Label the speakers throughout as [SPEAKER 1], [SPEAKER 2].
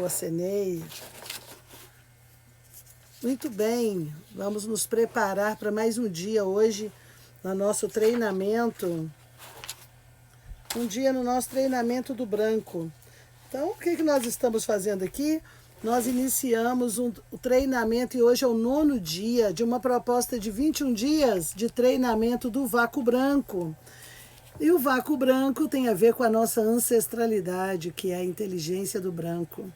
[SPEAKER 1] eu acenei. Muito bem, vamos nos preparar para mais um dia hoje no nosso treinamento. Um dia no nosso treinamento do branco. Então, o que nós estamos fazendo aqui? Nós iniciamos o treinamento e hoje é o 9º dia de uma proposta de 21 dias de treinamento do vácuo branco. E o vácuo branco tem a ver com a nossa ancestralidade, que é a inteligência do branco.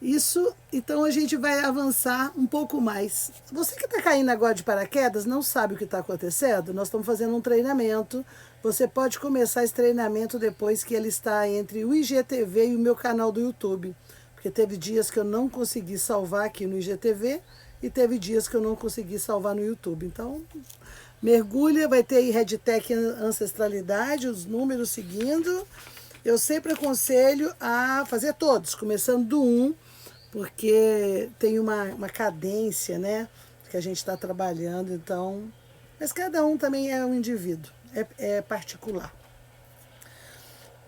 [SPEAKER 1] Isso, então a gente vai avançar um pouco mais. Você que está caindo agora de paraquedas, não sabe o que está acontecendo? Nós estamos fazendo um treinamento. Você pode começar esse treinamento depois que ele está entre o IGTV e o meu canal do YouTube. Porque teve dias que eu não consegui salvar aqui no IGTV e teve dias que eu não consegui salvar no YouTube. Então, mergulha, vai ter aí hashtag ancestralidade, os números seguindo. Eu sempre aconselho a fazer todos, começando do 1, porque tem uma cadência, né, que a gente está trabalhando, então... Mas cada um também é um indivíduo, é particular.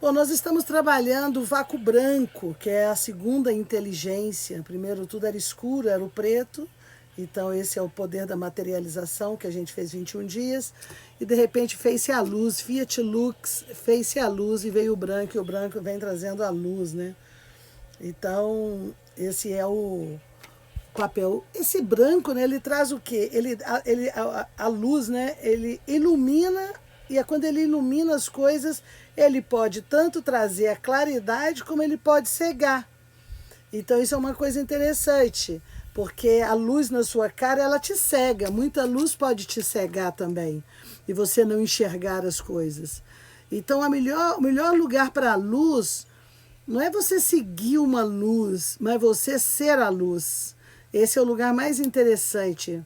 [SPEAKER 1] Bom, nós estamos trabalhando o vácuo branco, que é a segunda inteligência. Primeiro tudo era escuro, era o preto. Então esse é o poder da materialização, que a gente fez 21 dias. E de repente fez-se a luz, Fiat Lux, fez-se a luz e veio o branco. E o branco vem trazendo a luz, né? Então esse é o papel. Esse branco, né, ele traz o quê? A luz, né, ele ilumina, e quando ele ilumina as coisas, ele pode tanto trazer a claridade, como ele pode cegar. Então isso é uma coisa interessante, porque a luz na sua cara, ela te cega. Muita luz pode te cegar também, e você não enxergar as coisas. Então o melhor lugar para a luz não é você seguir uma luz, mas você ser a luz. Esse é o lugar mais interessante.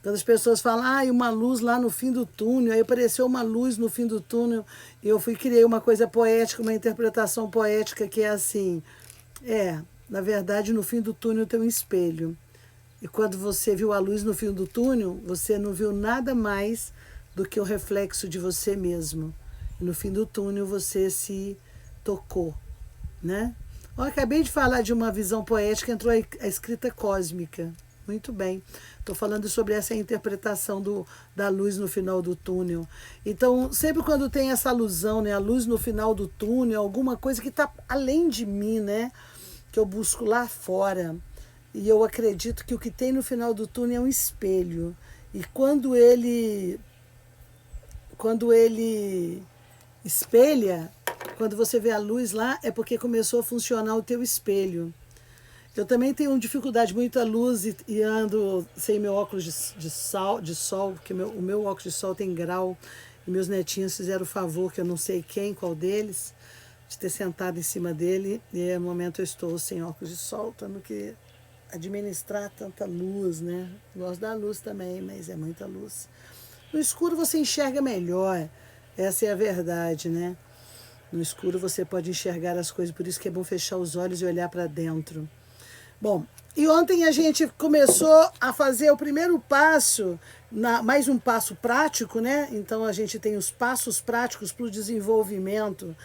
[SPEAKER 1] Quando as pessoas falam, uma luz lá no fim do túnel, aí apareceu uma luz no fim do túnel, e eu criei uma coisa poética, uma interpretação poética que é assim, na verdade no fim do túnel tem um espelho. E quando você viu a luz no fim do túnel, você não viu nada mais do que o reflexo de você mesmo. E no fim do túnel você se tocou, né? Eu acabei de falar de uma visão poética, entrou a escrita cósmica. Muito bem. Estou falando sobre essa interpretação da luz no final do túnel. Então, sempre quando tem essa alusão, né, a luz no final do túnel, alguma coisa que está além de mim, né, que eu busco lá fora. E eu acredito que o que tem no final do túnel é um espelho. E quando ele espelha, quando você vê a luz lá, é porque começou a funcionar o teu espelho. Eu também tenho dificuldade, muita luz, e ando sem meu óculos de sol, porque o meu óculos de sol tem grau, e meus netinhos fizeram o favor, que eu não sei qual deles, de ter sentado em cima dele, e no momento eu estou sem óculos de sol, tendo que administrar tanta luz, né? Gosto da luz também, mas é muita luz. No escuro você enxerga melhor, essa é a verdade, né? No escuro você pode enxergar as coisas, por isso que é bom fechar os olhos e olhar para dentro. Bom, e ontem a gente começou a fazer o primeiro passo, mais um passo prático, né? Então a gente tem os passos práticos para o desenvolvimento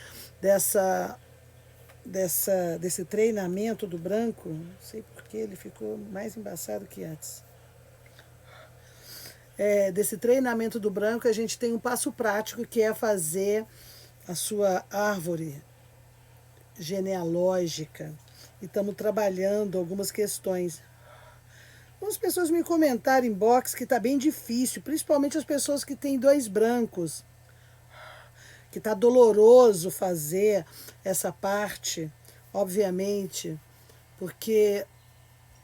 [SPEAKER 1] desse treinamento do branco. Não sei porque ele ficou mais embaçado que antes. Desse treinamento do branco, a gente tem um passo prático, que é fazer a sua árvore genealógica. E estamos trabalhando algumas questões. Algumas pessoas me comentaram em box que está bem difícil, principalmente as pessoas que têm 2 brancos, que está doloroso fazer essa parte, obviamente,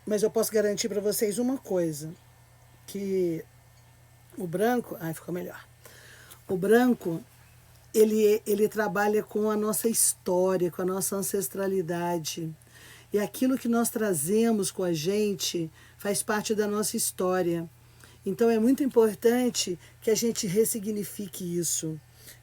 [SPEAKER 1] mas eu posso garantir para vocês uma coisa, que o branco... ficou melhor. O branco, ele trabalha com a nossa história, com a nossa ancestralidade. E aquilo que nós trazemos com a gente faz parte da nossa história. Então é muito importante que a gente ressignifique isso.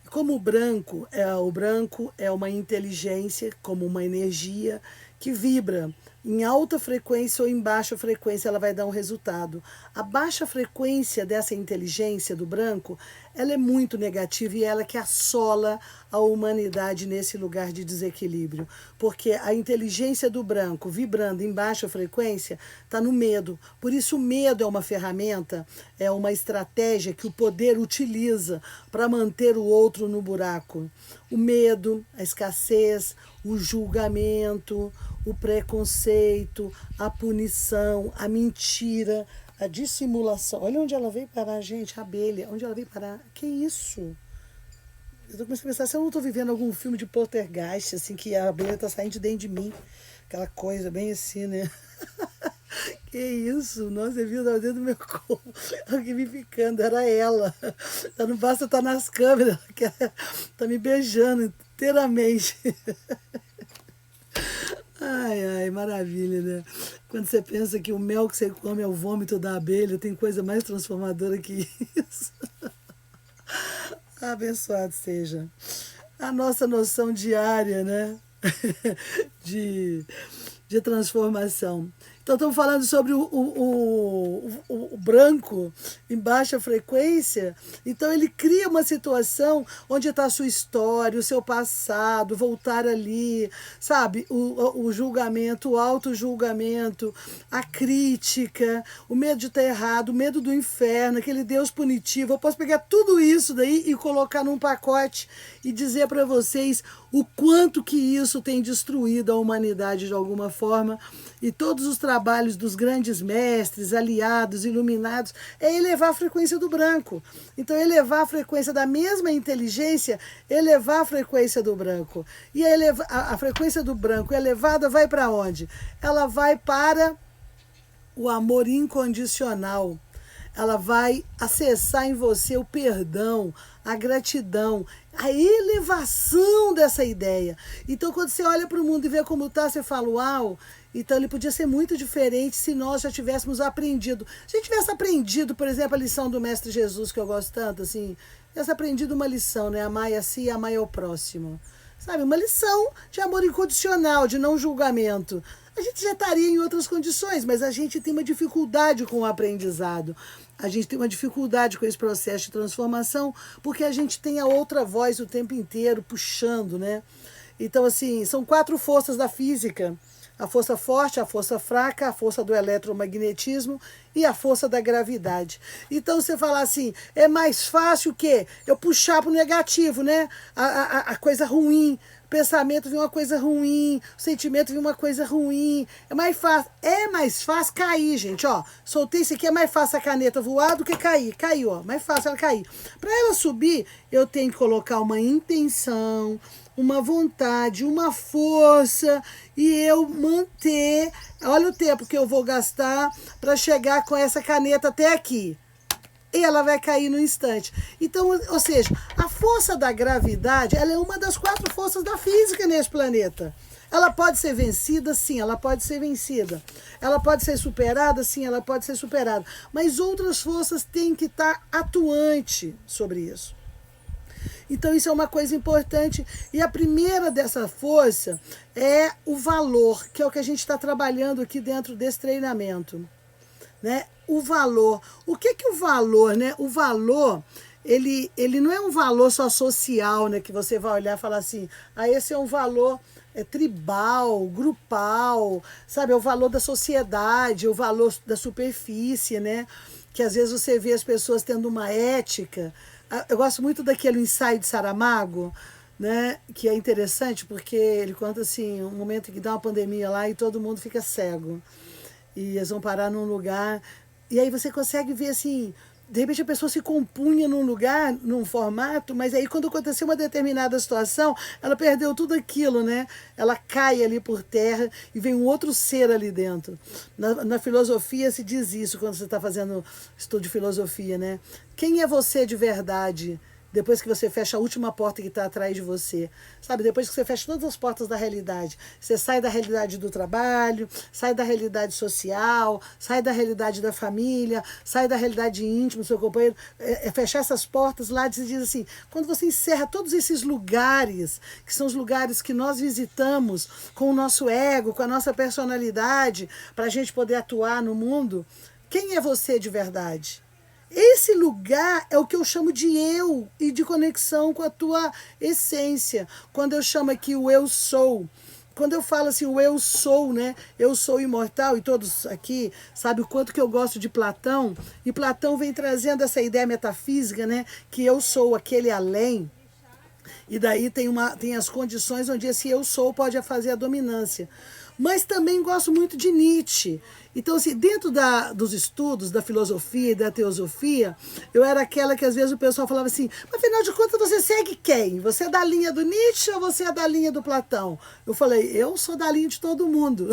[SPEAKER 1] Como o branco é uma inteligência, como uma energia que vibra. em alta frequência ou em baixa frequência ela vai dar um resultado. A baixa frequência dessa inteligência do branco, ela é muito negativa e ela que assola a humanidade nesse lugar de desequilíbrio. Porque a inteligência do branco vibrando em baixa frequência está no medo. Por isso o medo é uma ferramenta, é uma estratégia que o poder utiliza para manter o outro no buraco. O medo, a escassez, o julgamento, o preconceito, a punição, a mentira, a dissimulação. Olha onde ela veio parar, gente, a abelha. Onde ela veio parar? Que isso? Eu tô começando a pensar se eu não estou vivendo algum filme de poltergeist, assim, que a abelha está saindo de dentro de mim. Aquela coisa bem assim, né? Que isso? Nossa, você viu dentro do meu corpo. Alguém me ficando, era ela. Já não basta estar nas câmeras, que ela tá me beijando inteiramente. Ai, ai, maravilha, né? Quando você pensa que o mel que você come é o vômito da abelha, tem coisa mais transformadora que isso. Abençoado seja a nossa noção diária, né? de, de transformação. Então, estamos falando sobre o branco em baixa frequência. Então, ele cria uma situação onde está a sua história, o seu passado, voltar ali, sabe? O julgamento, o auto-julgamento, a crítica, o medo de estar errado, o medo do inferno, aquele Deus punitivo. Eu posso pegar tudo isso daí e colocar num pacote e dizer para vocês o quanto que isso tem destruído a humanidade de alguma forma. E todos os trabalhos dos grandes mestres, aliados, iluminados, é elevar a frequência do branco. Então, elevar a frequência da mesma inteligência, elevar a frequência do branco. E a frequência do branco elevada vai para onde? Ela vai para o amor incondicional. Ela vai acessar em você o perdão, a gratidão, a elevação dessa ideia. Então, quando você olha para o mundo e vê como está, você fala, uau, então ele podia ser muito diferente se nós já tivéssemos aprendido. Se a gente tivesse aprendido, por exemplo, a lição do Mestre Jesus, que eu gosto tanto, assim, tivesse aprendido uma lição, né? Amai a si e amai ao próximo. Sabe, uma lição de amor incondicional, de não julgamento. A gente já estaria em outras condições, mas a gente tem uma dificuldade com o aprendizado. A gente tem uma dificuldade com esse processo de transformação, porque a gente tem a outra voz o tempo inteiro puxando, né? Então, assim, são 4 forças da física. A força forte, a força fraca, a força do eletromagnetismo e a força da gravidade. Então, você falar assim, é mais fácil o quê? Eu puxar para o negativo, né? A coisa ruim. O pensamento vem uma coisa ruim, o sentimento vem uma coisa ruim. É mais fácil cair, gente. Ó, soltei isso aqui, é mais fácil a caneta voar do que cair. Caiu, ó, mais fácil ela cair. Para ela subir, eu tenho que colocar uma intenção, uma vontade, uma força e eu manter. Olha o tempo que eu vou gastar para chegar com essa caneta até aqui. E ela vai cair no instante. Então, ou seja, a força da gravidade, ela é uma das 4 forças da física nesse planeta. Ela pode ser vencida? Sim, ela pode ser vencida. Ela pode ser superada? Sim, ela pode ser superada. Mas outras forças têm que estar atuante sobre isso. Então, isso é uma coisa importante. E a primeira dessa força é o valor, que é o que a gente está trabalhando aqui dentro desse treinamento. Né? O valor. O que é o valor? Né? O valor, ele não é um valor só social, né? Que você vai olhar e falar assim, esse é um valor tribal, grupal, sabe? É o valor da sociedade, é o valor da superfície, né? Que às vezes você vê as pessoas tendo uma ética. Eu gosto muito daquele ensaio de Saramago, né? Que é interessante porque ele conta assim, um momento em que dá uma pandemia lá e todo mundo fica cego. E eles vão parar num lugar, e aí você consegue ver assim, de repente a pessoa se compunha num lugar, num formato, mas aí quando aconteceu uma determinada situação, ela perdeu tudo aquilo, né? Ela cai ali por terra e vem um outro ser ali dentro. Na filosofia se diz isso, quando você está fazendo estudo de filosofia, né? Quem é você de verdade? depois que você fecha a última porta que está atrás de você, sabe? Depois que você fecha todas as portas da realidade, você sai da realidade do trabalho, sai da realidade social, sai da realidade da família, sai da realidade íntima do seu companheiro, fechar essas portas lá, se diz assim, quando você encerra todos esses lugares, que são os lugares que nós visitamos com o nosso ego, com a nossa personalidade, para a gente poder atuar no mundo, quem é você de verdade? Esse lugar é o que eu chamo de eu e de conexão com a tua essência. Quando eu chamo aqui o eu sou, quando eu falo assim, o eu sou, né? Eu sou imortal, e todos aqui sabem o quanto que eu gosto de Platão, e Platão vem trazendo essa ideia metafísica, né? Que eu sou aquele além. E daí tem as condições onde esse eu sou pode fazer a dominância. Mas também gosto muito de Nietzsche. Então, assim, dentro dos estudos, da filosofia e da teosofia, eu era aquela que às vezes o pessoal falava assim, mas afinal de contas você segue quem? Você é da linha do Nietzsche ou você é da linha do Platão? Eu falei, eu sou da linha de todo mundo.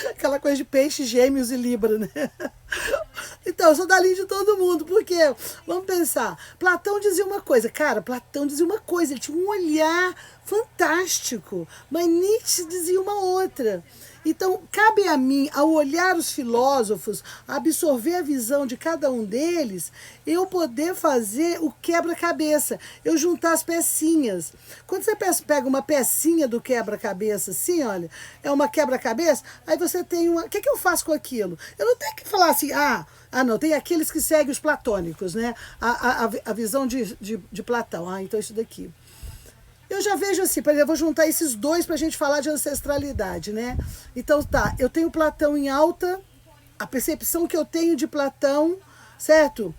[SPEAKER 1] Aquela coisa de peixe, gêmeos e libra, né? Então, eu sou da linha de todo mundo, porque, vamos pensar, Platão dizia uma coisa, cara, Platão dizia uma coisa, ele tinha um olhar fantástico, mas Nietzsche dizia uma outra. Então, cabe a mim, ao olhar os filósofos, absorver a visão de cada um deles, eu poder fazer o quebra-cabeça, eu juntar as pecinhas. Quando você pega uma pecinha do quebra-cabeça, assim, olha, é uma quebra-cabeça, aí você tem uma... O que eu faço com aquilo? Eu não tenho que falar assim, não, tem aqueles que seguem os platônicos, né? A visão de Platão. Então isso daqui. Eu já vejo assim, por exemplo, eu vou juntar esses dois para a gente falar de ancestralidade, né? Então tá, eu tenho Platão em alta, a percepção que eu tenho de Platão, certo?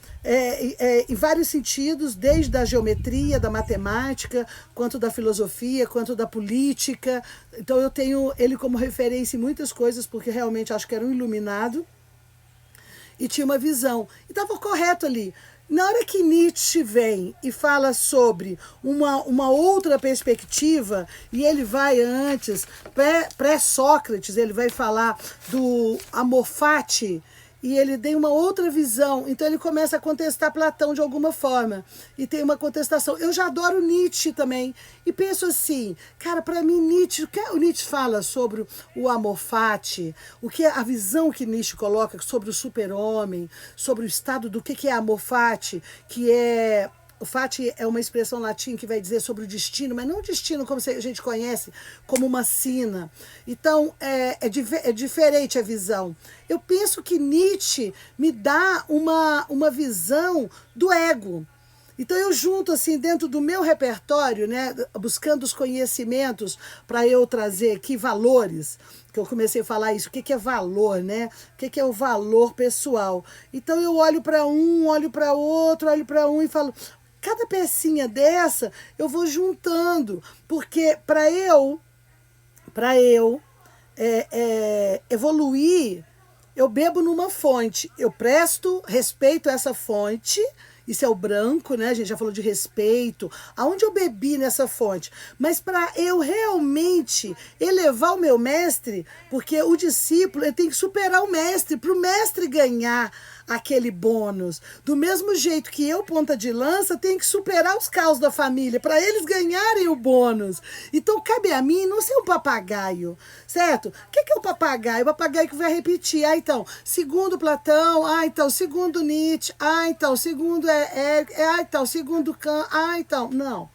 [SPEAKER 1] Em vários sentidos, desde a geometria, da matemática, quanto da filosofia, quanto da política. Então eu tenho ele como referência em muitas coisas, porque realmente acho que era um iluminado e tinha uma visão. E estava correto ali. Na hora que Nietzsche vem e fala sobre uma outra perspectiva, e ele vai antes, pré-Sócrates, ele vai falar do amor fati, e ele tem uma outra visão, então ele começa a contestar Platão de alguma forma, e tem uma contestação. Eu já adoro Nietzsche também, e penso assim, cara, para mim Nietzsche, o que o Nietzsche fala sobre o amor fati, o que é a visão que Nietzsche coloca sobre o super-homem, sobre o estado do que é amor fati, que é... O fati é uma expressão latim que vai dizer sobre o destino, mas não o destino como a gente conhece, como uma sina. Então, é diferente a visão. Eu penso que Nietzsche me dá uma visão do ego. Então, eu junto, assim, dentro do meu repertório, né, buscando os conhecimentos para eu trazer aqui valores, que eu comecei a falar isso, o que é valor, né? O que é o valor pessoal. Então, eu olho para um, olho para outro, olho para um e falo... Cada pecinha dessa eu vou juntando, porque para eu evoluir, eu bebo numa fonte, eu presto respeito a essa fonte, isso é o branco, né? A gente já falou de respeito, aonde eu bebi nessa fonte, mas para eu realmente elevar o meu mestre, porque o discípulo ele tem que superar o mestre, para o mestre ganhar aquele bônus. Do mesmo jeito que eu, ponta de lança, tenho que superar os caos da família para eles ganharem o bônus. Então, cabe a mim não ser um papagaio, certo? O que é o papagaio? O papagaio que vai repetir. Então, segundo Platão, então, segundo Nietzsche, então, segundo então, segundo Kant, então, não.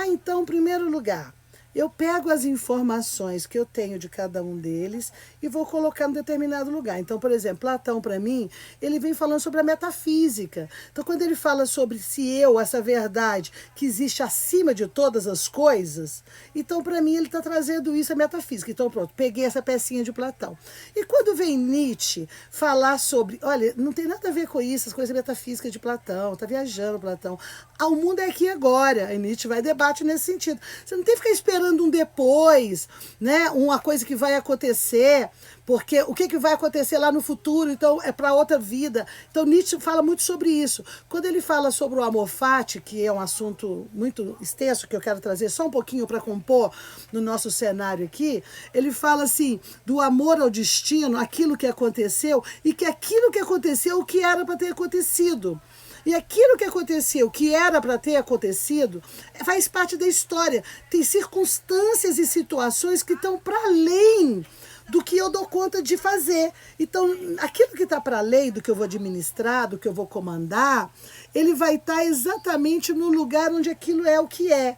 [SPEAKER 1] Então, em primeiro lugar, eu pego as informações que eu tenho de cada um deles e vou colocar em determinado lugar. Então, por exemplo, Platão, para mim, ele vem falando sobre a metafísica. Então, quando ele fala sobre se eu, essa verdade que existe acima de todas as coisas, então, para mim, ele está trazendo isso, a metafísica. Então, pronto, peguei essa pecinha de Platão. E quando vem Nietzsche falar sobre, olha, não tem nada a ver com isso, as coisas metafísicas de Platão, está viajando Platão. O mundo é aqui e agora. E Nietzsche vai debate nesse sentido. Você não tem que ficar esperando um depois, né? Uma coisa que vai acontecer, porque o que vai acontecer lá no futuro, então é para outra vida. Então Nietzsche fala muito sobre isso. Quando ele fala sobre o amor fati, que é um assunto muito extenso, que eu quero trazer só um pouquinho para compor no nosso cenário aqui, ele fala assim, do amor ao destino, aquilo que aconteceu, e que aquilo que aconteceu, o que era para ter acontecido. E aquilo que aconteceu, que era para ter acontecido, faz parte da história. Tem circunstâncias e situações que estão para além do que eu dou conta de fazer. Então, aquilo que está para além do que eu vou administrar, do que eu vou comandar, ele vai estar exatamente no lugar onde aquilo é o que é.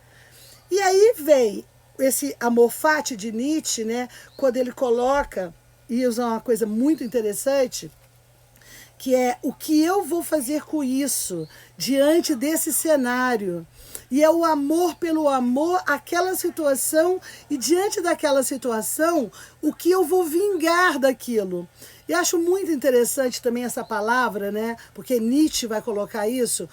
[SPEAKER 1] E aí vem esse amor fati de Nietzsche, né, quando ele coloca, e usa uma coisa muito interessante, que é o que eu vou fazer com isso diante desse cenário. E é o amor pelo amor àquela situação, e diante daquela situação, o que eu vou vingar daquilo. E acho muito interessante também essa palavra, né? Porque Nietzsche vai colocar isso,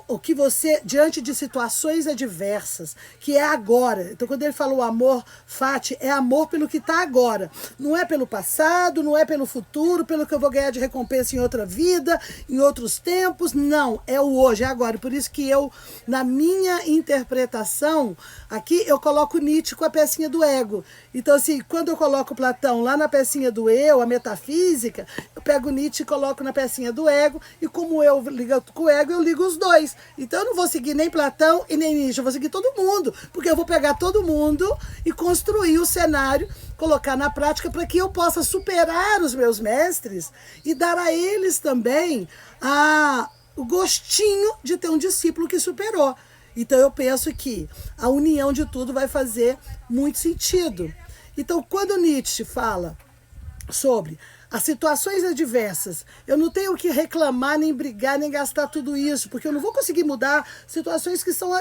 [SPEAKER 1] o que você, diante de situações adversas, que é agora. Então, quando ele fala o amor fati, é amor pelo que está agora. Não é pelo passado, não é pelo futuro, pelo que eu vou ganhar de recompensa em outra vida, em outros tempos. Não, é o hoje, é agora. Por isso que eu, na minha interpretação, aqui eu coloco Nietzsche com a pecinha do ego. Então, assim, quando eu coloco Platão lá na pecinha do eu, a metafísica, eu pego Nietzsche e coloco na pecinha do ego, e como eu ligo com o ego, eu ligo os dois. Então eu não vou seguir nem Platão e nem Nietzsche, eu vou seguir todo mundo, porque eu vou pegar todo mundo e construir o cenário, colocar na prática para que eu possa superar os meus mestres e dar a eles também o gostinho de ter um discípulo que superou. Então eu penso que a união de tudo vai fazer muito sentido. Então, quando Nietzsche fala sobre as situações adversas, eu não tenho que reclamar, nem brigar, nem gastar tudo isso, porque eu não vou conseguir mudar situações que são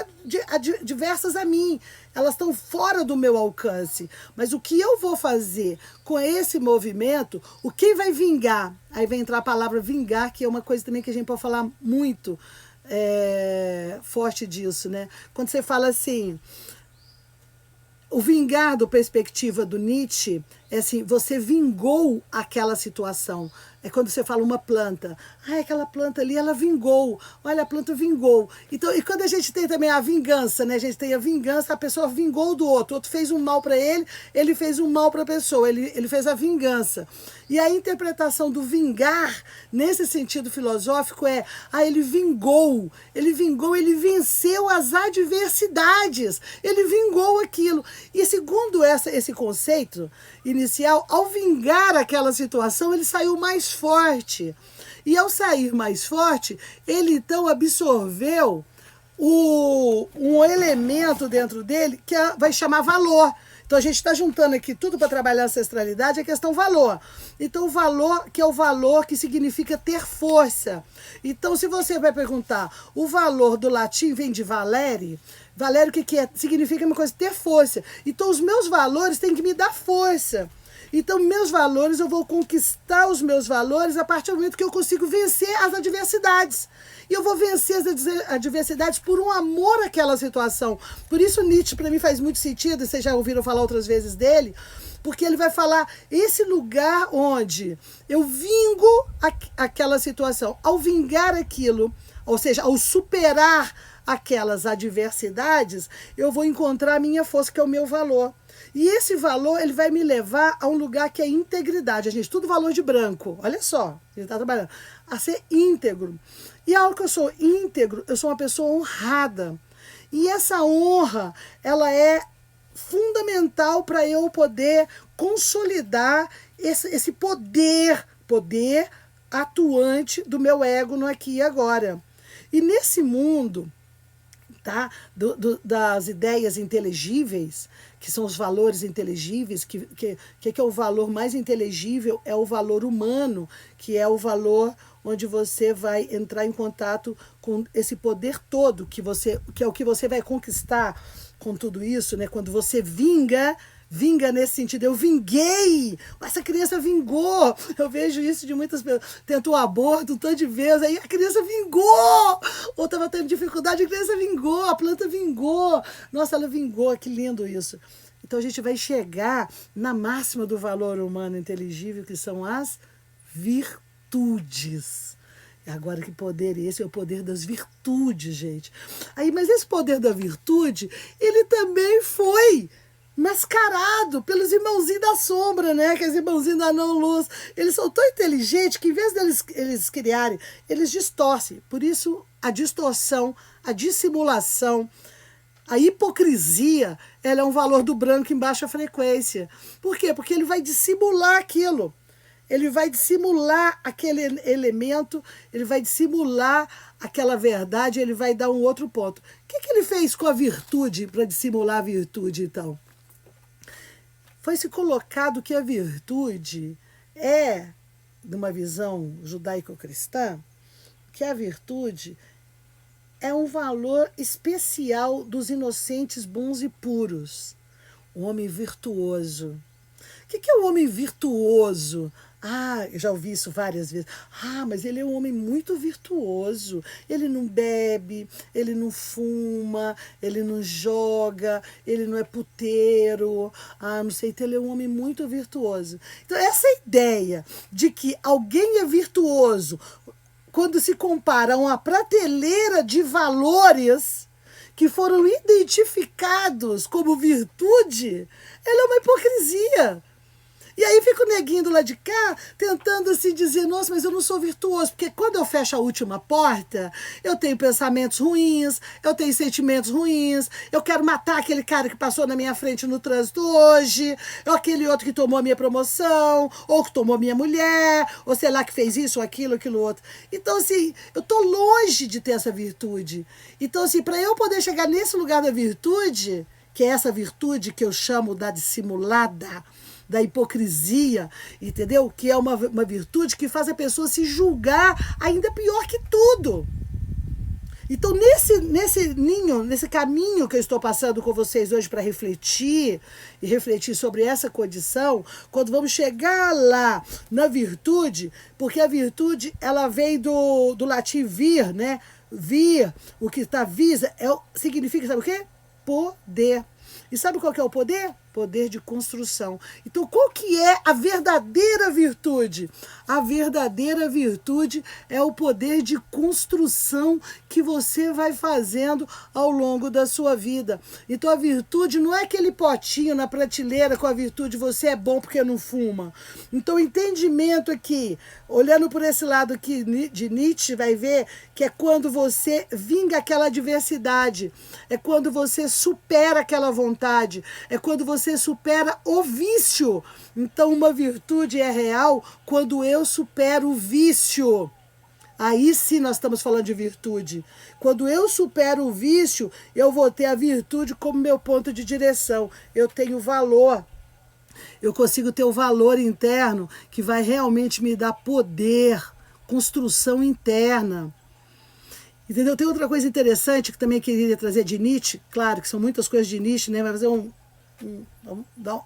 [SPEAKER 1] adversas a mim. Elas estão fora do meu alcance. Mas o que eu vou fazer com esse movimento, o que vai vingar? Aí vai entrar a palavra vingar, que é uma coisa também que a gente pode falar muito forte disso, né? Quando você fala assim, o vingar do perspectiva do Nietzsche é assim, você vingou aquela situação. É quando você fala uma planta. Aquela planta ali, ela vingou. Olha, a planta vingou. Então, e quando a gente tem também a vingança, né? A gente tem a vingança, a pessoa vingou do outro. O outro fez um mal para ele fez um mal para a pessoa. Ele fez a vingança. E a interpretação do vingar, nesse sentido filosófico, ele vingou. Ele vingou, ele venceu as adversidades. Ele vingou aquilo. E segundo esse conceito inicial, ao vingar aquela situação, ele saiu mais forte. E ao sair mais forte, ele então absorveu um elemento dentro dele que vai chamar valor. Então a gente está juntando aqui tudo para trabalhar a ancestralidade, a questão valor. Então o valor, que é o valor que significa ter força. Então se você vai perguntar, o valor do latim vem de valere. Valere o que é? Significa uma coisa, ter força. Então os meus valores têm que me dar força. Então, meus valores, eu vou conquistar os meus valores a partir do momento que eu consigo vencer as adversidades. E eu vou vencer as adversidades por um amor àquela situação. Por isso, Nietzsche, para mim, faz muito sentido, e vocês já ouviram falar outras vezes dele, porque ele vai falar esse lugar onde eu vingo aquela situação. Ao vingar aquilo, ou seja, ao superar aquelas adversidades, eu vou encontrar a minha força, que é o meu valor. E esse valor, ele vai me levar a um lugar que é integridade. A gente, tudo valor de branco. Olha só, a gente está trabalhando. A ser íntegro. E ao que eu sou íntegro, eu sou uma pessoa honrada. E essa honra, ela é fundamental para eu poder consolidar esse poder atuante do meu ego no aqui e agora. E nesse mundo, tá, das ideias inteligíveis, que são os valores inteligíveis, que é o valor mais inteligível, é o valor humano, que é o valor onde você vai entrar em contato com esse poder todo, que é o que você vai conquistar com tudo isso, né? Quando você vinga nesse sentido, eu vinguei, essa criança vingou, eu vejo isso de muitas pessoas, tentou aborto um tanto de vezes, aí a criança vingou, ou estava tendo dificuldade, a criança vingou, a planta vingou, nossa, ela vingou, que lindo isso. Então a gente vai chegar na máxima do valor humano inteligível, que são as virtudes. Agora, que poder esse? É o poder das virtudes, gente. Aí, mas esse poder da virtude, ele também foi mascarado pelos irmãozinhos da sombra, né? Aqueles irmãozinhos da não-luz. Eles são tão inteligentes que, em vez deles eles criarem, eles distorcem. Por isso, a distorção, a dissimulação, a hipocrisia, ela é um valor do branco em baixa frequência. Por quê? Porque ele vai dissimular aquilo. Ele vai dissimular aquele elemento, ele vai dissimular aquela verdade, ele vai dar um outro ponto. O que ele fez com a virtude para dissimular a virtude, então? Foi se colocado que a virtude é, numa visão judaico-cristã, que a virtude é um valor especial dos inocentes bons e puros. O homem virtuoso. O que é o homem virtuoso? Eu já ouvi isso várias vezes. Mas ele é um homem muito virtuoso. Ele não bebe, ele não fuma, ele não joga, ele não é puteiro. Não sei, então ele é um homem muito virtuoso. Então, essa ideia de que alguém é virtuoso quando se compara a uma prateleira de valores que foram identificados como virtude, ela é uma hipocrisia. E aí fica o neguinho do lado de cá tentando assim dizer, nossa, mas eu não sou virtuoso, porque quando eu fecho a última porta, eu tenho pensamentos ruins, eu tenho sentimentos ruins, eu quero matar aquele cara que passou na minha frente no trânsito hoje, ou aquele outro que tomou a minha promoção, ou que tomou minha mulher, ou sei lá que fez isso, ou aquilo outro. Então, assim, eu tô longe de ter essa virtude. Então, assim, para eu poder chegar nesse lugar da virtude, que é essa virtude que eu chamo da dissimulada, da hipocrisia, entendeu? Que é uma virtude que faz a pessoa se julgar ainda pior que tudo. Então, nesse caminho que eu estou passando com vocês hoje para refletir, e refletir sobre essa condição, quando vamos chegar lá na virtude, porque a virtude, ela vem do latim vir, né? Vir, o que está visa, significa, sabe o quê? Poder. E sabe qual que é o poder? Poder de construção. Então, qual que é a verdadeira virtude? A verdadeira virtude é o poder de construção que você vai fazendo ao longo da sua vida. Então, a virtude não é aquele potinho na prateleira com a virtude, você é bom porque não fuma. Então, o entendimento aqui, olhando por esse lado aqui de Nietzsche, vai ver que é quando você vinga aquela adversidade, é quando você supera aquela vontade, é quando você supera o vício. Então, uma virtude é real quando eu supero o vício. Aí sim nós estamos falando de virtude. Quando eu supero o vício, eu vou ter a virtude como meu ponto de direção. Eu tenho valor. Eu consigo ter o valor interno que vai realmente me dar poder, construção interna. Entendeu? Tem outra coisa interessante que também queria trazer de Nietzsche. Claro que são muitas coisas de Nietzsche, né? Vai fazer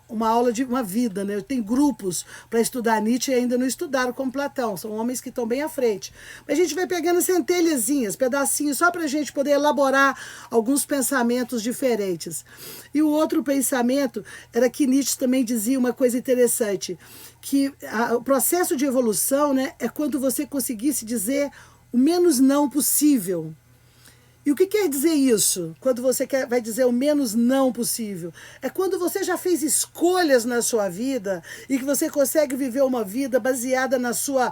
[SPEAKER 1] uma aula de uma vida, né? Tem grupos para estudar Nietzsche e ainda não estudaram como Platão, são homens que estão bem à frente. Mas a gente vai pegando centelhazinhas, pedacinhos, só para a gente poder elaborar alguns pensamentos diferentes. E o outro pensamento era que Nietzsche também dizia uma coisa interessante, que o processo de evolução, né, é quando você conseguisse dizer o menos não possível. E o que quer dizer isso? Quando você vai dizer o menos não possível? É quando você já fez escolhas na sua vida e que você consegue viver uma vida baseada na sua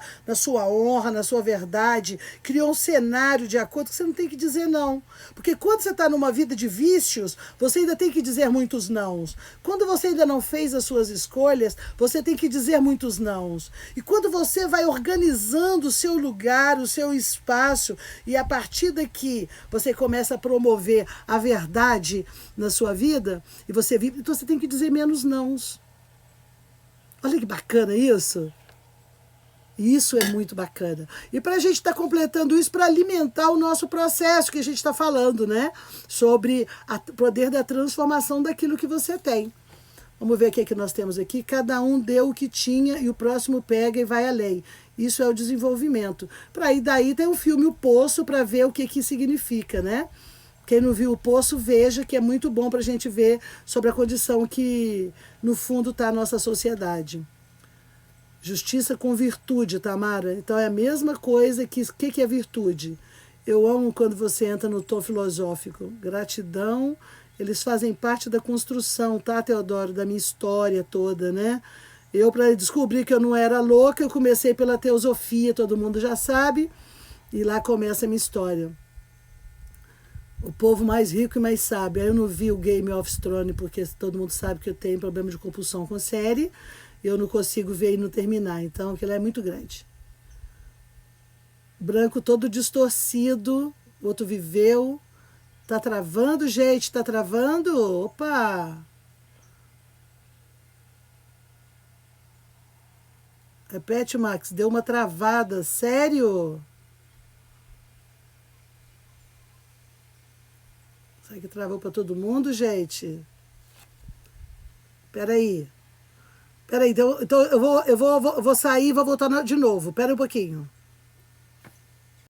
[SPEAKER 1] honra, na sua verdade, criou um cenário de acordo que você não tem que dizer não. Porque quando você está numa vida de vícios, você ainda tem que dizer muitos nãos. Quando você ainda não fez as suas escolhas, você tem que dizer muitos nãos. E quando você vai organizando o seu lugar, o seu espaço, e a partir daqui você começa a promover a verdade na sua vida, e você vive, então você tem que dizer menos nãos. Olha que bacana isso. Isso é muito bacana. E para a gente estar completando isso, para alimentar o nosso processo que a gente está falando, né? Sobre o poder da transformação daquilo que você tem. Vamos ver o que é que nós temos aqui. Cada um deu o que tinha e o próximo pega e vai além. Isso é o desenvolvimento. Para aí daí tem o filme O Poço para ver o que significa, né? Quem não viu O Poço, veja, que é muito bom para a gente ver sobre a condição que, no fundo, está a nossa sociedade. Justiça com virtude, Tamara. Então é a mesma coisa que... O que é virtude? Eu amo quando você entra no tom filosófico. Gratidão eles fazem parte da construção, tá, Teodoro? Da minha história toda, né? Eu, para descobrir que eu não era louca, eu comecei pela teosofia, todo mundo já sabe, e lá começa a minha história. O povo mais rico e mais sábio. Aí eu não vi o Game of Thrones, porque todo mundo sabe que eu tenho problema de compulsão com série, e eu não consigo ver e não terminar, então aquilo é muito grande. Branco todo distorcido, o outro viveu. Tá travando, gente? Tá travando? Opa! Repete, Max. Deu uma travada. Sério? Será que travou para todo mundo, gente? Peraí. Então eu vou sair e vou voltar de novo. Pera um pouquinho.